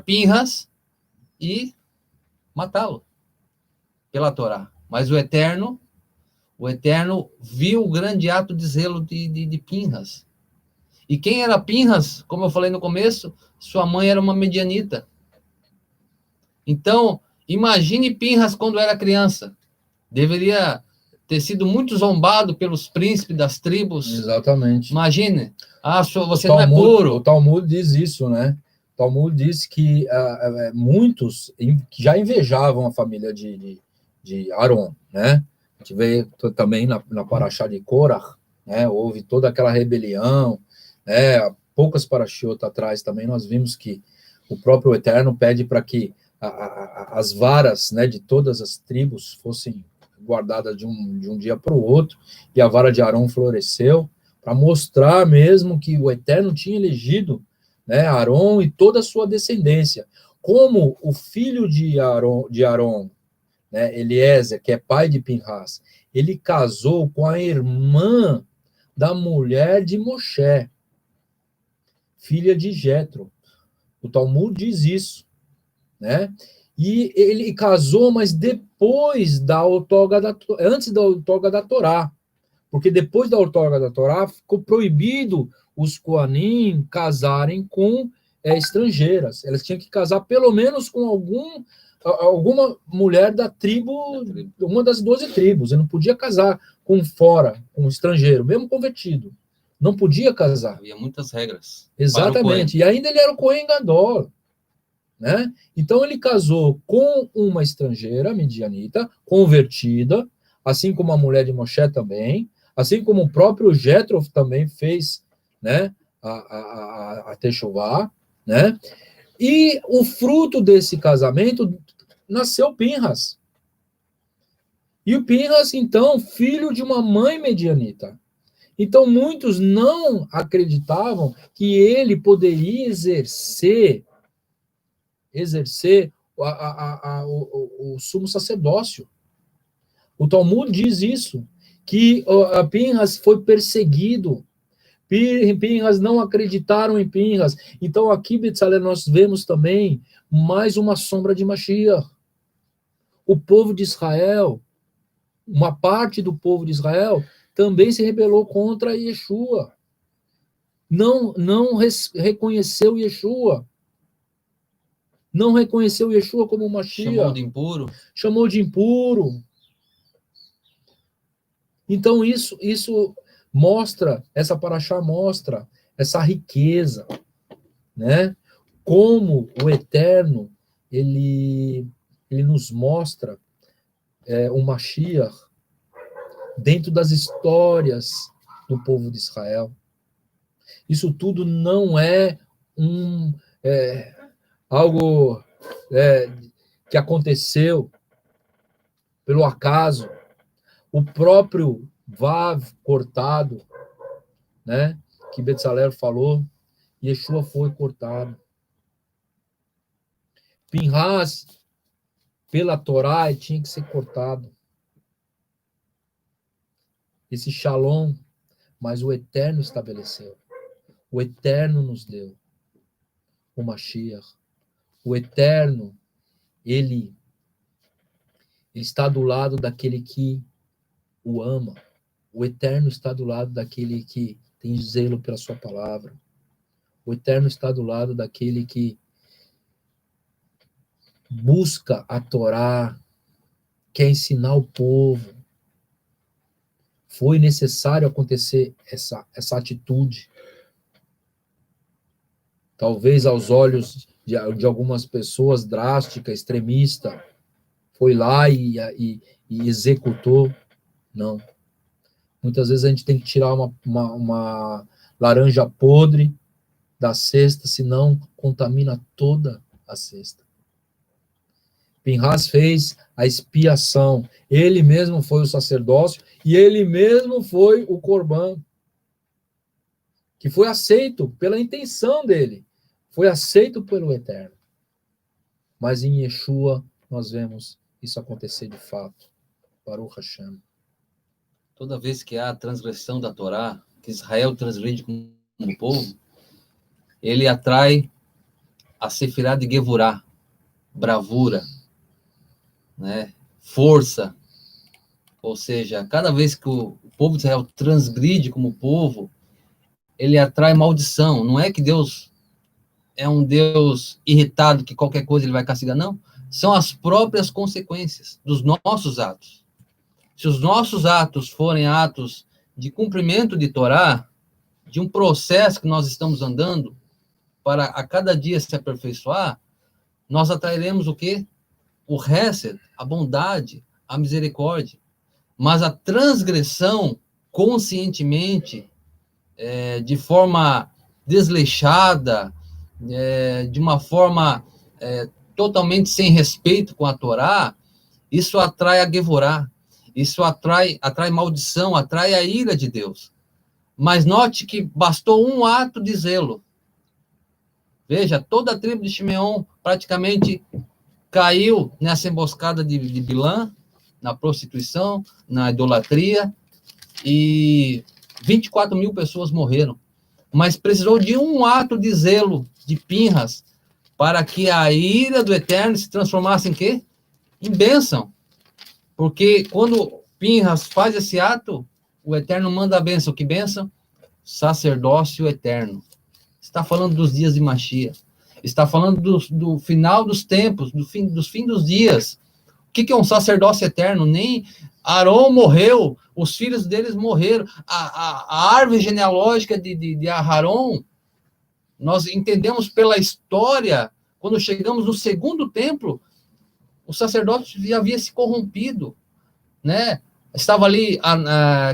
Pinhas e matá-lo pela Torá. Mas o Eterno viu o grande ato de zelo de Pinhas. E quem era Pinhas? Como eu falei no começo, sua mãe era uma medianita. Então, imagine Pinhas quando era criança. Deveria ter sido muito zombado pelos príncipes das tribos. Exatamente. Imagine, você não é puro. O Talmud diz isso, né? O Talmud diz que muitos já invejavam a família de Aaron, né? A gente vê também na Parashá de Korach, né? Houve toda aquela rebelião, né? Poucas parashiot atrás também nós vimos que o próprio Eterno pede para que as varas, né, de todas as tribos fossem guardadas de um dia para o outro, e a vara de Arão floresceu, para mostrar mesmo que o Eterno tinha elegido, né, Arão e toda a sua descendência. Como o filho de Arão, né, Eliezer, que é pai de Pinhas, ele casou com a irmã da mulher de Moshe, filha de Jetro. O Talmud diz isso, né? E ele casou, mas depois da outorga antes da outorga da Torá, porque depois da outorga da Torá ficou proibido os Koanim casarem com estrangeiras. Elas tinham que casar pelo menos com alguma mulher da tribo, uma das 12 tribos. Ele não podia casar com um estrangeiro, mesmo convertido. Não podia casar. Havia muitas regras. Exatamente. E ainda ele era o Kohen Gadol, né? Então ele casou com uma estrangeira, midianita, convertida, assim como a mulher de Moshe também, assim como o próprio Jetro também fez, né, a Techuvá, né? E o fruto desse casamento nasceu Pinhas. E o Pinhas, então, filho de uma mãe medianita. Então, muitos não acreditavam que ele poderia exercer o sumo sacerdócio. O Talmud diz isso, que Pinhas foi perseguido. Pinhas não acreditaram em Pinhas. Então, aqui, Betzalel, nós vemos também mais uma sombra de Mashiach. O povo de Israel uma parte do povo de Israel também se rebelou contra Yeshua. Não reconheceu Yeshua. Não reconheceu Yeshua como Mashiach. Chamou de impuro. Chamou de impuro. Então, isso mostra, essa paraxá mostra essa riqueza, né? Como o Eterno, ele nos mostra o Mashiach dentro das histórias do povo de Israel. Isso tudo não é algo que aconteceu pelo acaso. O próprio Vav cortado, né, que Betzalel falou, Yeshua foi cortado. Pinhas, pela Torá, tinha que ser cortado. Esse shalom, mas o Eterno estabeleceu. O Eterno nos deu o Mashiach. O Eterno, ele está do lado daquele que o ama. O Eterno está do lado daquele que tem zelo pela sua palavra. O Eterno está do lado daquele que busca a Torá, quer ensinar o povo. Foi necessário acontecer essa atitude. Talvez aos olhos de algumas pessoas drástica, extremista, foi lá e executou. Não. Muitas vezes a gente tem que tirar uma laranja podre da cesta, senão contamina toda a cesta. Pinhas fez a expiação. Ele mesmo foi o sacerdócio e ele mesmo foi o corban, que foi aceito pela intenção dele. Foi aceito pelo Eterno. Mas em Yeshua nós vemos isso acontecer de fato. Baruch Hashem. Toda vez que há transgressão da Torá, que Israel transgride como povo, ele atrai a Sefirá de Gevurá, bravura, né? Força. Ou seja, cada vez que o povo de Israel transgride como povo, ele atrai maldição. Não é que Deus é um Deus irritado que qualquer coisa ele vai castigar, não. São as próprias consequências dos nossos atos. Se os nossos atos forem atos de cumprimento de Torá, de um processo que nós estamos andando para a cada dia se aperfeiçoar, nós atrairemos o quê? O Hesed, a bondade, a misericórdia. Mas a transgressão, conscientemente, de forma desleixada, de uma forma totalmente sem respeito com a Torá, isso atrai a Gevorá, isso atrai maldição, atrai a ira de Deus. Mas note que bastou um ato de zelo. Veja, toda a tribo de Shimeon praticamente caiu nessa emboscada de Bilã, na prostituição, na idolatria, e 24 mil pessoas morreram. Mas precisou de um ato de zelo de Pinhas para que a ira do Eterno se transformasse em quê? Em bênção. Porque quando Pinhas faz esse ato, o Eterno manda a bênção. Que bênção? Sacerdócio eterno. Está falando dos dias de Mashiach. Está falando do final dos tempos, dos fim dos dias. O que é um sacerdócio eterno? Nem Arão morreu, os filhos deles morreram. A árvore genealógica de Aharon, nós entendemos pela história, quando chegamos no segundo templo, o sacerdócio já havia se corrompido, né? Estava ali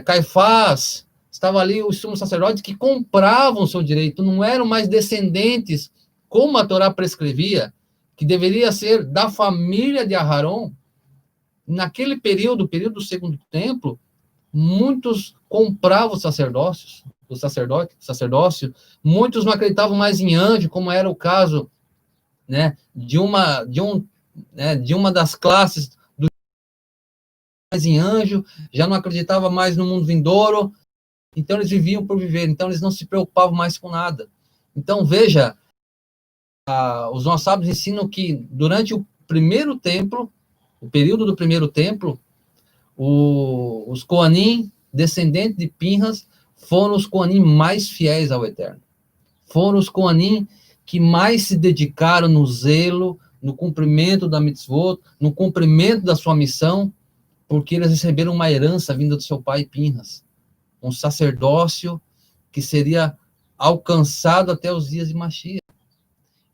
Caifás, estava ali os sumos sacerdotes que compravam o seu direito, não eram mais descendentes, como a Torá prescrevia, que deveria ser da família de Aharon. Naquele período, o período do segundo templo, muitos compravam os sacerdócio, muitos não acreditavam mais em anjo, como era o caso, né, de uma das classes do mais em anjo, já não acreditava mais no mundo vindouro, então eles viviam por viver, então eles não se preocupavam mais com nada. Então, veja, os nossos sábios ensinam que durante o primeiro templo, o período do primeiro templo, os Coanim, descendentes de Pinhas, foram os Coanim mais fiéis ao Eterno. Foram os Coanim que mais se dedicaram no zelo, no cumprimento da mitzvot, no cumprimento da sua missão, porque eles receberam uma herança vinda do seu pai Pinhas, um sacerdócio que seria alcançado até os dias de Mashiach.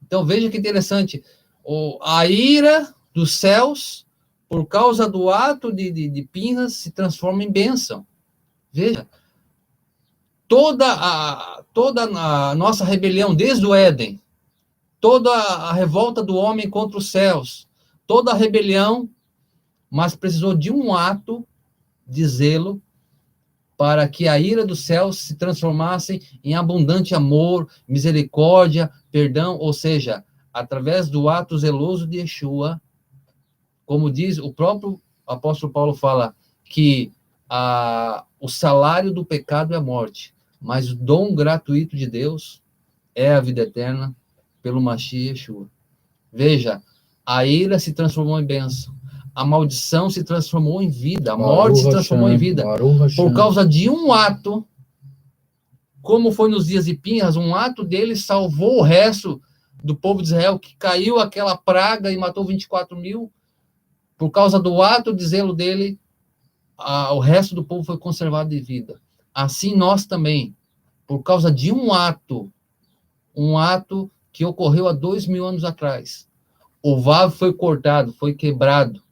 Então veja que interessante, a ira dos céus, por causa do ato de Pinhas, se transforma em bênção. Veja, toda a nossa rebelião, desde o Éden, toda a revolta do homem contra os céus, toda a rebelião, mas precisou de um ato de zelo para que a ira dos céus se transformasse em abundante amor, misericórdia, perdão, ou seja, através do ato zeloso de Yeshua, como diz o próprio apóstolo Paulo fala, que o salário do pecado é a morte, mas o dom gratuito de Deus é a vida eterna pelo Mashiach Yeshua. Veja, a ira se transformou em bênção, a maldição se transformou em vida, a morte se transformou em vida, por causa de um ato, como foi nos dias de Pinhas, um ato dele salvou o resto do povo de Israel, que caiu aquela praga e matou 24 mil, por causa do ato de zelo dele, o resto do povo foi conservado de vida. Assim nós também, por causa de um ato que ocorreu há 2000 anos atrás, o vav foi cortado, foi quebrado,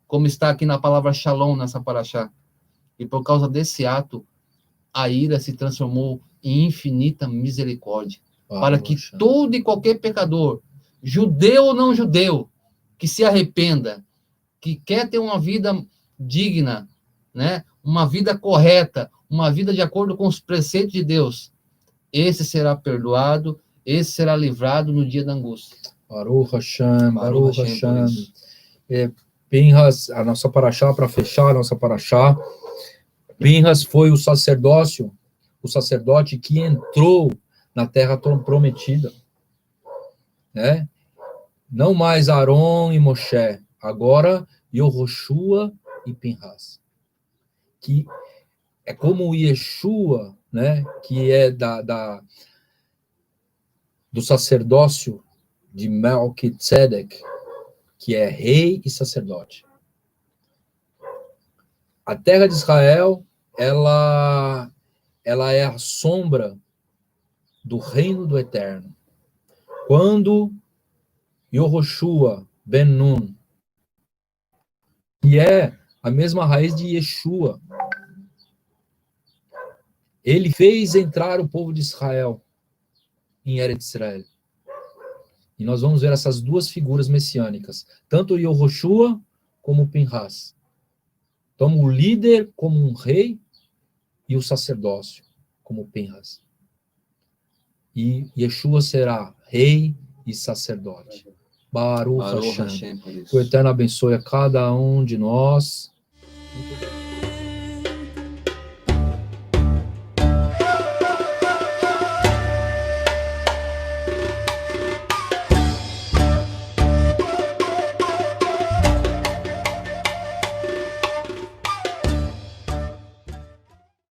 como está aqui na palavra shalom, nessa paraxá. E por causa desse ato, a ira se transformou em infinita misericórdia, para que todo e qualquer pecador, judeu ou não judeu, que se arrependa, que quer ter uma vida digna, né, uma vida correta, uma vida de acordo com os preceitos de Deus, esse será perdoado, esse será livrado no dia da angústia. Baruch Hashem, Baruch Hashem. Pinhas, a nossa paraxá, para fechar a nossa paraxá, Pinhas foi o sacerdote que entrou na terra prometida, né? Não mais Aron e Moshe, agora Yehoshua e Pinhas, que é como o Yeshua, né? Que é do sacerdócio de Melquitzedek, que é rei e sacerdote. A terra de Israel, ela é a sombra do reino do Eterno. Quando Yehoshua ben Nun, que é a mesma raiz de Yeshua, ele fez entrar o povo de Israel em Eretz Israel. E nós vamos ver essas duas figuras messiânicas, tanto Yehoshua como Pinhas. Então, o líder como um rei e o sacerdócio como Pinhas. E Yeshua será rei e sacerdote. Baruch Hashem. Que o Eterno abençoe a cada um de nós.